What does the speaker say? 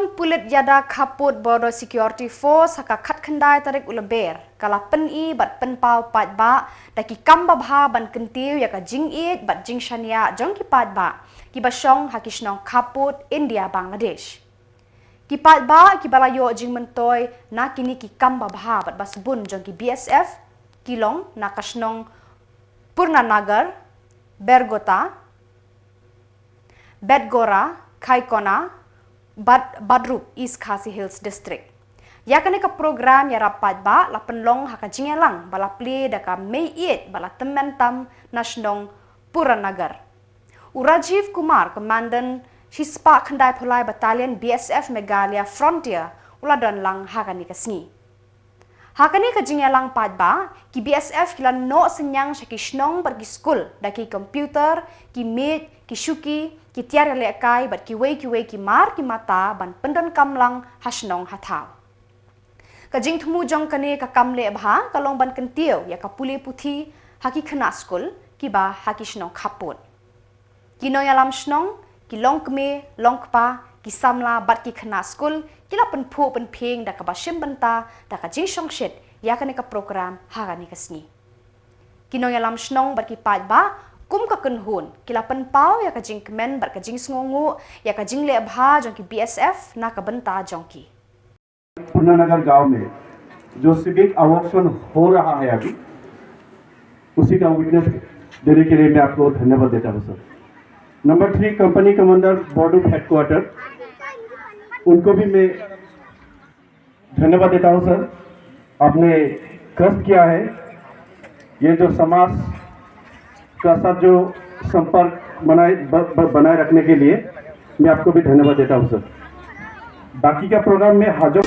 Shnong pulit yada Khappud border security force haka khat khandai tarik ulaber kala pen I bat pen pau pat ba daki kamba bha ban kentiu yaka jing it bat jing shania jong ki pat ba ki basong haki Shnong Khappud India Bangladesh ki pat ba ki balayo jing mentoy na kini ki kamba bha bat Sbun jong ki BSF Shillong na ka Shnong Purnanagar Bergota Bedgora Kaikona Badrup East Khasi Hills District. Yakane ka program ya rapat ba la penlong haka jingelang bala pli daka Mei 8 bala tementam na Shnong Purnanagar. Urajiv Kumar komandan Shispa Khandai Pholai Battalion BSF Meghalaya Frontier uladon lang hakani ka sngi. Hakani ka jingelang pat ba ki BSF kila no senyang shaki Shnong pergi school daki komputer ki meet ki shuki ki tiara lekai bat ki wei ki mar ki mata ban pendon kamlang hasnong hatau ka jing thumu jong kane ka kamle bha kalong ban kentiu ya ka puli puthi haki khana school ki ba haki Shnong Khappud ki no yalam Shnong ki longkme longpa ki Samla bat ki khana school kila pen phu pen pheng da ka ba shim banta da ka jing shong shet ya kane ka program ha ni ka sngi ki no yalam Shnong bat ki pat ba kum ka kunhun kila pen pau ya ka jing kemen bar ka jing sngongu ya ka jing le bha jong ki BSF na ka banta jong की पूर्णानगर गांव में जो सिविक अवॉक्शन हो रहा है अभी उसी का विटनेस देने के लिए मैं आपको धन्यवाद देता हूं sir. Number 3 company commander border headquarter उनको भी मैं धन्यवाद देता हूं सर। आपने कष्ट किया है ये जो समाज का साथ जो संपर्क बनाए रखने के लिए मैं आपको भी धन्यवाद देता हूं सर। बाकी का प्रोग्राम में हाजिर